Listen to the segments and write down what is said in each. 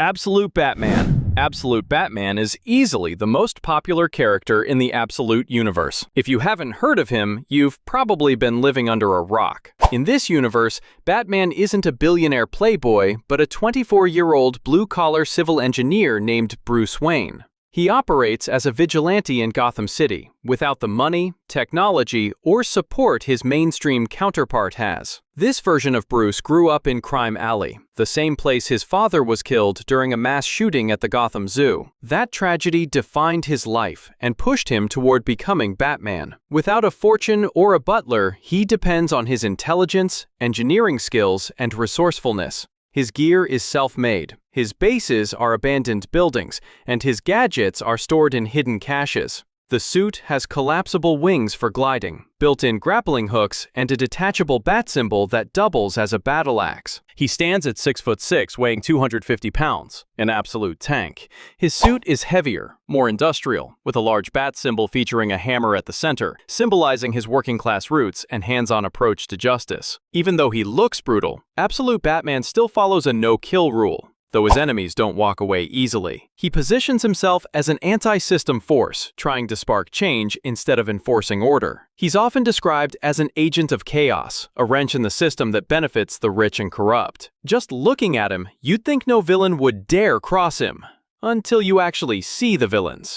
Absolute Batman. Absolute Batman is easily the most popular character in the Absolute universe. If you haven't heard of him, you've probably been living under a rock. In this universe, Batman isn't a billionaire playboy, but a 24-year-old blue-collar civil engineer named Bruce Wayne. He operates as a vigilante in Gotham City, without the money, technology, or support his mainstream counterpart has. This version of Bruce grew up in Crime Alley, the same place his father was killed during a mass shooting at the Gotham Zoo. That tragedy defined his life and pushed him toward becoming Batman. Without a fortune or a butler, he depends on his intelligence, engineering skills, and resourcefulness. His gear is self-made, his bases are abandoned buildings, and his gadgets are stored in hidden caches. The suit has collapsible wings for gliding, built-in grappling hooks, and a detachable bat symbol that doubles as a battle axe. He stands at 6'6", weighing 250 pounds, an absolute tank. His suit is heavier, more industrial, with a large bat symbol featuring a hammer at the center, symbolizing his working-class roots and hands-on approach to justice. Even though he looks brutal, Absolute Batman still follows a no-kill rule, though his enemies don't walk away easily. He positions himself as an anti-system force, trying to spark change instead of enforcing order. He's often described as an agent of chaos, a wrench in the system that benefits the rich and corrupt. Just looking at him, you'd think no villain would dare cross him, until you actually see the villains.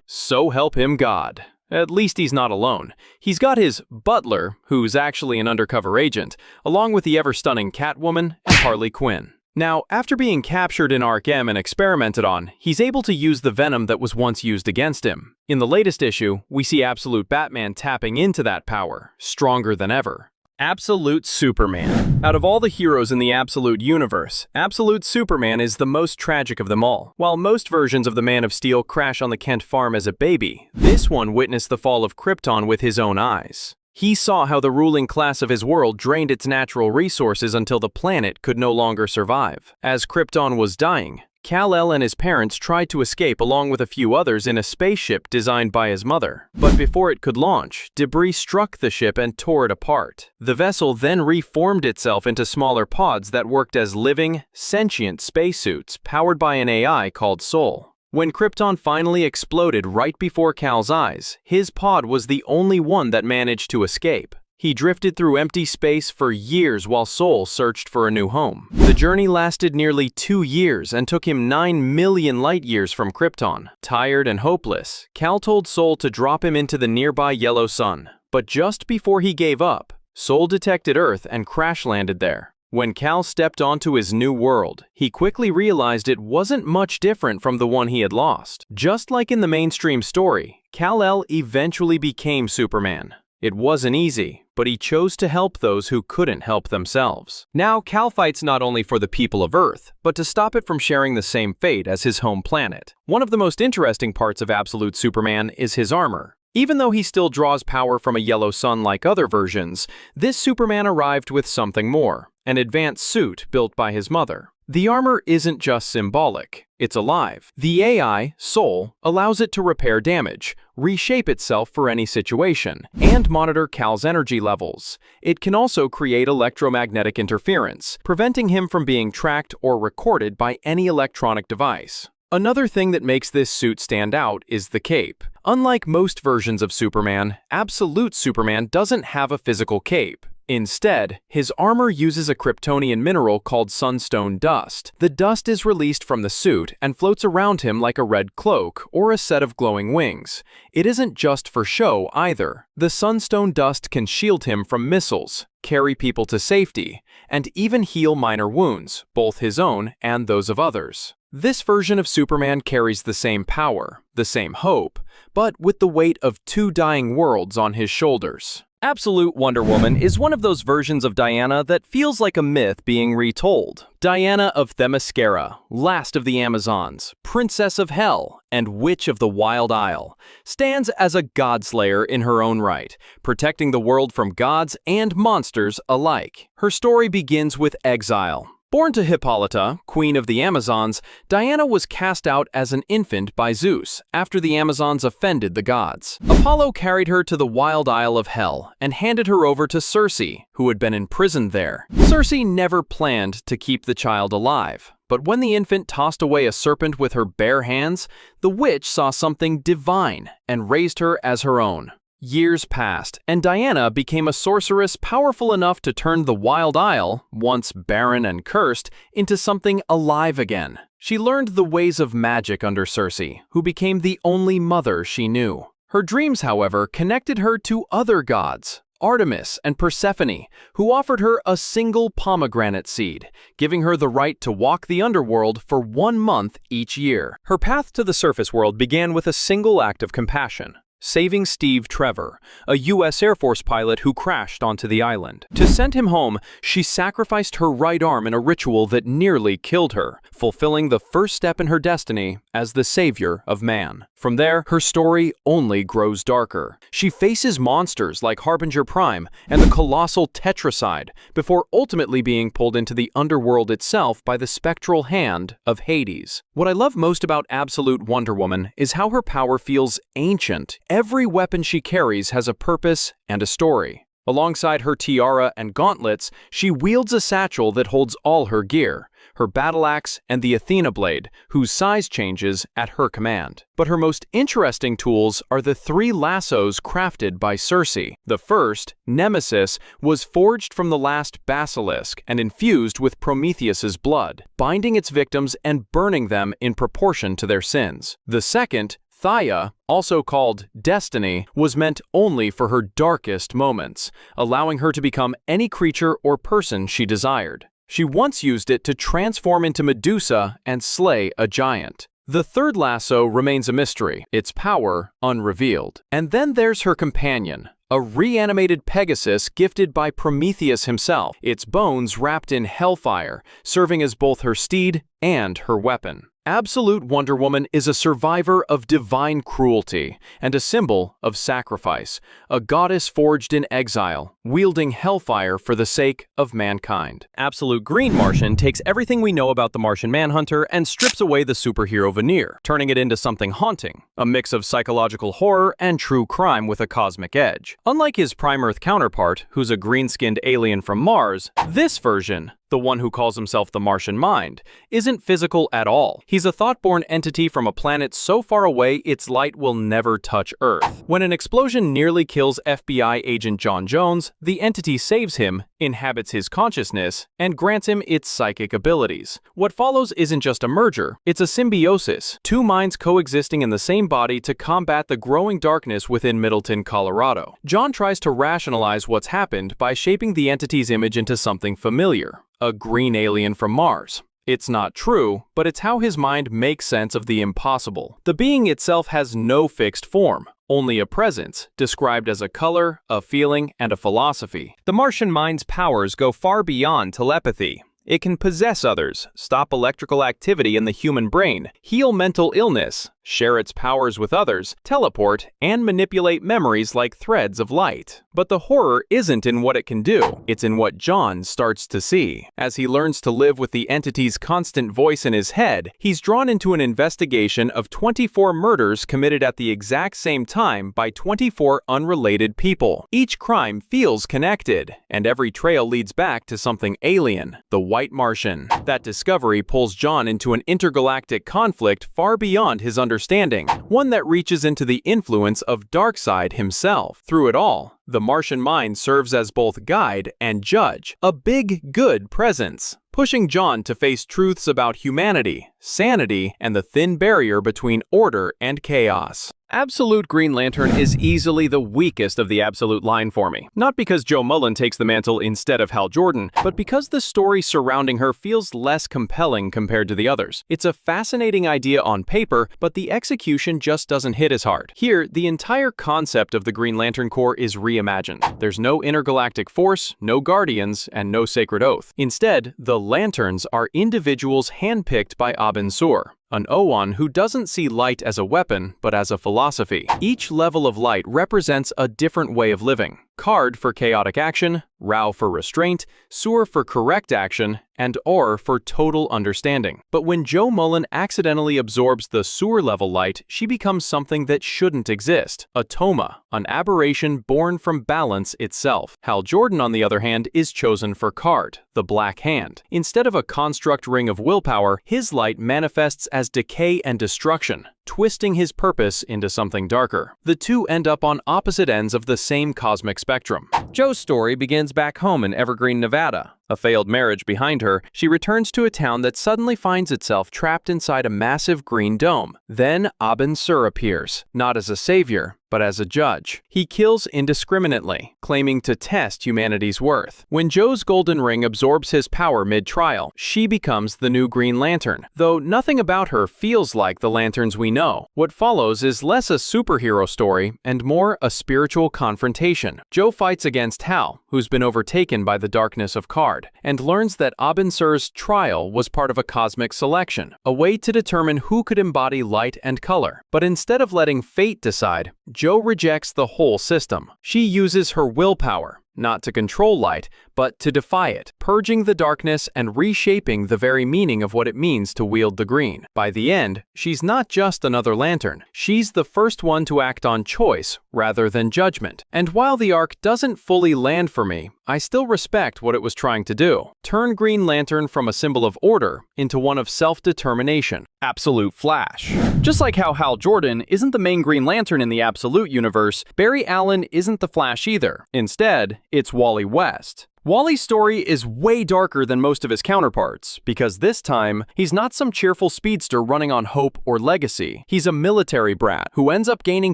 So help him God. At least he's not alone. He's got his butler, who's actually an undercover agent, along with the ever-stunning Catwoman and Harley Quinn. Now, after being captured in Arkham and experimented on, he's able to use the venom that was once used against him. In the latest issue, we see Absolute Batman tapping into that power, stronger than ever. Absolute Superman. Out of all the heroes in the Absolute universe, Absolute Superman is the most tragic of them all. While most versions of the Man of Steel crash on the Kent farm as a baby, this one witnessed the fall of Krypton with his own eyes. He saw how the ruling class of his world drained its natural resources until the planet could no longer survive. As Krypton was dying, Kal-El and his parents tried to escape along with a few others in a spaceship designed by his mother. But before it could launch, debris struck the ship and tore it apart. The vessel then reformed itself into smaller pods that worked as living, sentient spacesuits powered by an AI called Soul. When Krypton finally exploded right before Kal's eyes, his pod was the only one that managed to escape. He drifted through empty space for years while Soul searched for a new home. The journey lasted nearly 2 years and took him 9 million light-years from Krypton. Tired and hopeless, Kal told Soul to drop him into the nearby yellow sun. But just before he gave up, Soul detected Earth and crash-landed there. When Kal stepped onto his new world, he quickly realized it wasn't much different from the one he had lost. Just like in the mainstream story, Kal-El eventually became Superman. It wasn't easy, but he chose to help those who couldn't help themselves. Now, Kal fights not only for the people of Earth, but to stop it from sharing the same fate as his home planet. One of the most interesting parts of Absolute Superman is his armor. Even though he still draws power from a yellow sun like other versions, this Superman arrived with something more, an advanced suit built by his mother. The armor isn't just symbolic, it's alive. The AI, Soul, allows it to repair damage, reshape itself for any situation, and monitor Kal's energy levels. It can also create electromagnetic interference, preventing him from being tracked or recorded by any electronic device. Another thing that makes this suit stand out is the cape. Unlike most versions of Superman, Absolute Superman doesn't have a physical cape. Instead, his armor uses a Kryptonian mineral called sunstone dust. The dust is released from the suit and floats around him like a red cloak or a set of glowing wings. It isn't just for show either. The sunstone dust can shield him from missiles, carry people to safety, and even heal minor wounds, both his own and those of others. This version of Superman carries the same power, the same hope, but with the weight of 2 dying worlds on his shoulders. Absolute Wonder Woman is one of those versions of Diana that feels like a myth being retold. Diana of Themyscira, last of the Amazons, princess of hell, and witch of the Wild Isle, stands as a godslayer in her own right, protecting the world from gods and monsters alike. Her story begins with exile. Born to Hippolyta, queen of the Amazons, Diana was cast out as an infant by Zeus after the Amazons offended the gods. Apollo carried her to the wild isle of Hell and handed her over to Circe, who had been imprisoned there. Circe never planned to keep the child alive, but when the infant tossed away a serpent with her bare hands, the witch saw something divine and raised her as her own. Years passed, and Diana became a sorceress powerful enough to turn the Wild Isle, once barren and cursed, into something alive again. She learned the ways of magic under Circe, who became the only mother she knew. Her dreams, however, connected her to other gods, Artemis and Persephone, who offered her a single pomegranate seed, giving her the right to walk the underworld for 1 month each year. Her path to the surface world began with a single act of compassion: saving Steve Trevor, a U.S. Air Force pilot who crashed onto the island. To send him home, she sacrificed her right arm in a ritual that nearly killed her, fulfilling the first step in her destiny as the savior of man. From there, her story only grows darker. She faces monsters like Harbinger Prime and the colossal Tetracide before ultimately being pulled into the underworld itself by the spectral hand of Hades. What I love most about Absolute Wonder Woman is how her power feels ancient. Every weapon she carries has a purpose and a story. Alongside her tiara and gauntlets, she wields a satchel that holds all her gear, her battle axe and the Athena blade, whose size changes at her command. But her most interesting tools are the 3 lassos crafted by Circe. The first, Nemesis, was forged from the last basilisk and infused with Prometheus's blood, binding its victims and burning them in proportion to their sins. The second, Thaya, also called Destiny, was meant only for her darkest moments, allowing her to become any creature or person she desired. She once used it to transform into Medusa and slay a giant. The third lasso remains a mystery, its power unrevealed. And then there's her companion, a reanimated Pegasus gifted by Prometheus himself, its bones wrapped in hellfire, serving as both her steed and her weapon. Absolute Wonder Woman is a survivor of divine cruelty and a symbol of sacrifice, a goddess forged in exile, wielding hellfire for the sake of mankind. Absolute Green Martian takes everything we know about the Martian Manhunter and strips away the superhero veneer, turning it into something haunting, a mix of psychological horror and true crime with a cosmic edge. Unlike his Prime Earth counterpart, who's a green-skinned alien from Mars, this version, the one who calls himself the Martian Mind, isn't physical at all. He's a thought-born entity from a planet so far away its light will never touch Earth. When an explosion nearly kills FBI agent John Jones, the entity saves him, inhabits his consciousness, and grants him its psychic abilities. What follows isn't just a merger, it's a symbiosis, 2 minds coexisting in the same body to combat the growing darkness within Middleton, Colorado. John tries to rationalize what's happened by shaping the entity's image into something familiar: a green alien from Mars. It's not true, but it's how his mind makes sense of the impossible. The being itself has no fixed form, only a presence, described as a color, a feeling, and a philosophy. The Martian Mind's powers go far beyond telepathy. It can possess others, stop electrical activity in the human brain, heal mental illness, share its powers with others, teleport, and manipulate memories like threads of light. But the horror isn't in what it can do, it's in what John starts to see. As he learns to live with the entity's constant voice in his head, he's drawn into an investigation of 24 murders committed at the exact same time by 24 unrelated people. Each crime feels connected, and every trail leads back to something alien, the White Martian. That discovery pulls John into an intergalactic conflict far beyond his understanding, one that reaches into the influence of Darkseid himself. Through it all, the Martian Mind serves as both guide and judge, a big, good presence, pushing John to face truths about humanity, sanity, and the thin barrier between order and chaos. Absolute Green Lantern is easily the weakest of the Absolute line for me. Not because Joe Mullen takes the mantle instead of Hal Jordan, but because the story surrounding her feels less compelling compared to the others. It's a fascinating idea on paper, but the execution just doesn't hit as hard. Here, the entire concept of the Green Lantern Corps is reimagined. There's no intergalactic force, no guardians, and no sacred oath. Instead, the Lanterns are individuals handpicked by Abin Sur, an Oan who doesn't see light as a weapon, but as a philosophy. Each level of light represents a different way of living, Card for chaotic action, Rao for restraint, Sur for correct action, and Or for total understanding. But when Jo Mullein accidentally absorbs the Sur-level light, she becomes something that shouldn't exist, a Toma, an aberration born from balance itself. Hal Jordan, on the other hand, is chosen for Card, the Black Hand. Instead of a construct ring of willpower, his light manifests as decay and destruction, twisting his purpose into something darker. The two end up on opposite ends of the same cosmic spectrum. Jo's story begins back home in Evergreen, Nevada. A failed marriage behind her, she returns to a town that suddenly finds itself trapped inside a massive green dome. Then Abin Sur appears, not as a savior, but as a judge. He kills indiscriminately, claiming to test humanity's worth. When Jo's golden ring absorbs his power mid-trial, she becomes the new Green Lantern, though nothing about her feels like the lanterns we know. What follows is less a superhero story and more a spiritual confrontation. Jo fights against Hal, who's been overtaken by the darkness of Card, and learns that Abin Sur's trial was part of a cosmic selection, a way to determine who could embody light and color. But instead of letting fate decide, Jo rejects the whole system. She uses her willpower, not to control light, but to defy it, purging the darkness and reshaping the very meaning of what it means to wield the green. By the end, she's not just another lantern. She's the first one to act on choice rather than judgment. And while the arc doesn't fully land for me, I still respect what it was trying to do. Turn Green Lantern from a symbol of order into one of self-determination. Absolute Flash. Just like how Hal Jordan isn't the main Green Lantern in the Absolute universe, Barry Allen isn't the Flash either. Instead, it's Wally West. Wally's story is way darker than most of his counterparts, because this time, he's not some cheerful speedster running on hope or legacy. He's a military brat who ends up gaining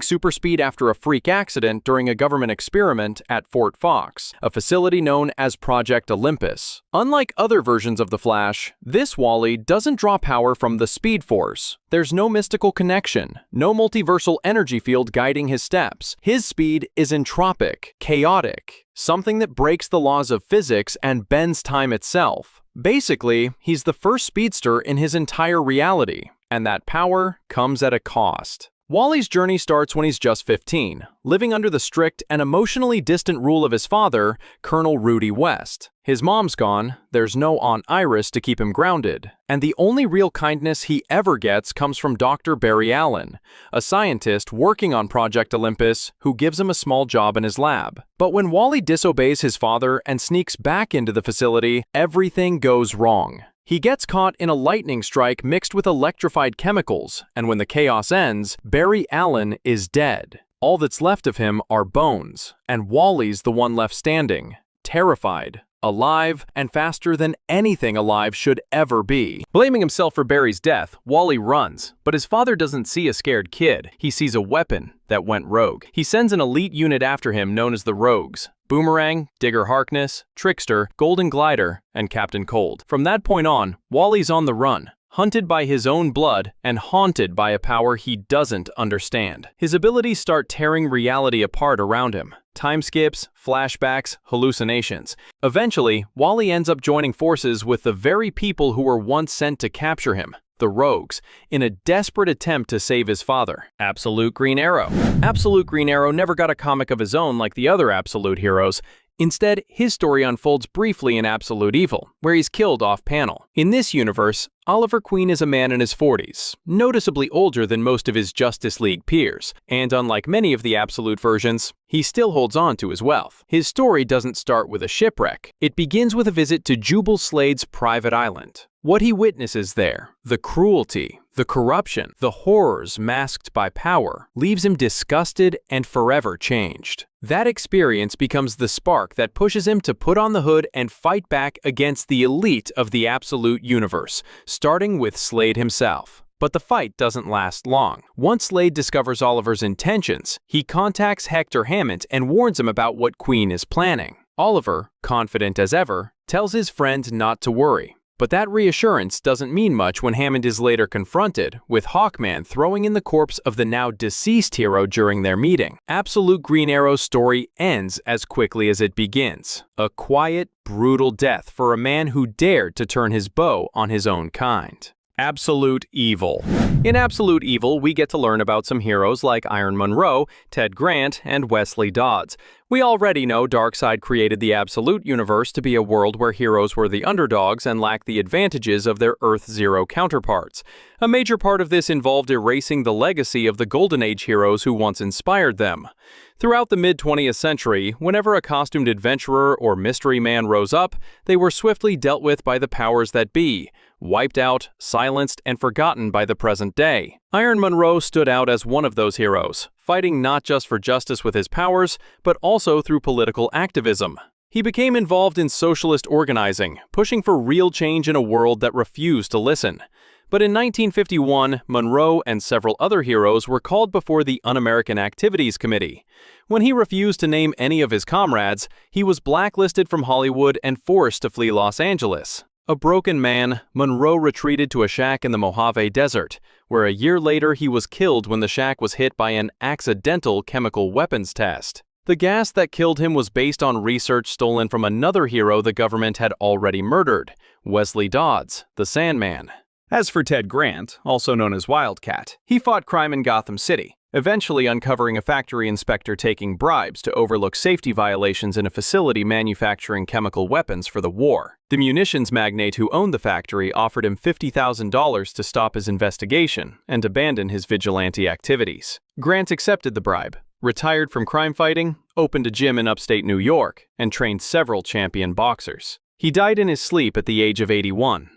super speed after a freak accident during a government experiment at Fort Fox, a facility known as Project Olympus. Unlike other versions of the Flash, this Wally doesn't draw power from the Speed Force. There's no mystical connection, no multiversal energy field guiding his steps. His speed is entropic, chaotic, something that breaks the laws of physics and bends time itself. Basically, he's the first speedster in his entire reality, and that power comes at a cost. Wally's journey starts when he's just 15, living under the strict and emotionally distant rule of his father, Colonel Rudy West. His mom's gone, there's no Aunt Iris to keep him grounded, and the only real kindness he ever gets comes from Dr. Barry Allen, a scientist working on Project Olympus who gives him a small job in his lab. But when Wally disobeys his father and sneaks back into the facility, everything goes wrong. He gets caught in a lightning strike mixed with electrified chemicals, and when the chaos ends, Barry Allen is dead. All that's left of him are bones, and Wally's the one left standing, terrified, alive, and faster than anything alive should ever be. Blaming himself for Barry's death, Wally runs, but his father doesn't see a scared kid. He sees a weapon that went rogue. He sends an elite unit after him known as the Rogues: Boomerang, Digger Harkness, Trickster, Golden Glider, and Captain Cold. From that point on, Wally's on the run, hunted by his own blood and haunted by a power he doesn't understand. His abilities start tearing reality apart around him. Time skips, flashbacks, hallucinations. Eventually, Wally ends up joining forces with the very people who were once sent to capture him, the Rogues, in a desperate attempt to save his father, Absolute Green Arrow. Absolute Green Arrow never got a comic of his own like the other Absolute heroes. Instead, his story unfolds briefly in Absolute Evil, where he's killed off-panel. In this universe, Oliver Queen is a man in his 40s, noticeably older than most of his Justice League peers, and unlike many of the Absolute versions, he still holds on to his wealth. His story doesn't start with a shipwreck. It begins with a visit to Jubal Slade's private island. What he witnesses there, the cruelty, the corruption, the horrors masked by power, leaves him disgusted and forever changed. That experience becomes the spark that pushes him to put on the hood and fight back against the elite of the Absolute universe, starting with Slade himself. But the fight doesn't last long. Once Slade discovers Oliver's intentions, he contacts Hector Hammond and warns him about what Queen is planning. Oliver, confident as ever, tells his friend not to worry. But that reassurance doesn't mean much when Hammond is later confronted with Hawkman throwing in the corpse of the now deceased hero during their meeting. Absolute Green Arrow's story ends as quickly as it begins. A quiet, brutal death for a man who dared to turn his bow on his own kind. Absolute Evil. In Absolute Evil, we get to learn about some heroes like Iron Monroe, Ted Grant, and Wesley Dodds. We already know Darkseid created the Absolute Universe to be a world where heroes were the underdogs and lacked the advantages of their Earth-Zero counterparts. A major part of this involved erasing the legacy of the Golden Age heroes who once inspired them. Throughout the mid-20th century, whenever a costumed adventurer or mystery man rose up, they were swiftly dealt with by the powers that be, wiped out, silenced, and forgotten by the present day. Iron Monroe stood out as one of those heroes, fighting not just for justice with his powers, but also through political activism. He became involved in socialist organizing, pushing for real change in a world that refused to listen. But in 1951, Monroe and several other heroes were called before the Un-American Activities Committee. When he refused to name any of his comrades, he was blacklisted from Hollywood and forced to flee Los Angeles. A broken man, Monroe retreated to a shack in the Mojave Desert, where a year later he was killed when the shack was hit by an accidental chemical weapons test. The gas that killed him was based on research stolen from another hero the government had already murdered, Wesley Dodds, the Sandman. As for Ted Grant, also known as Wildcat, he fought crime in Gotham City, eventually uncovering a factory inspector taking bribes to overlook safety violations in a facility manufacturing chemical weapons for the war. The munitions magnate who owned the factory offered him $50,000 to stop his investigation and abandon his vigilante activities. Grant accepted the bribe, retired from crime fighting, opened a gym in upstate New York, and trained several champion boxers. He died in his sleep at the age of 81.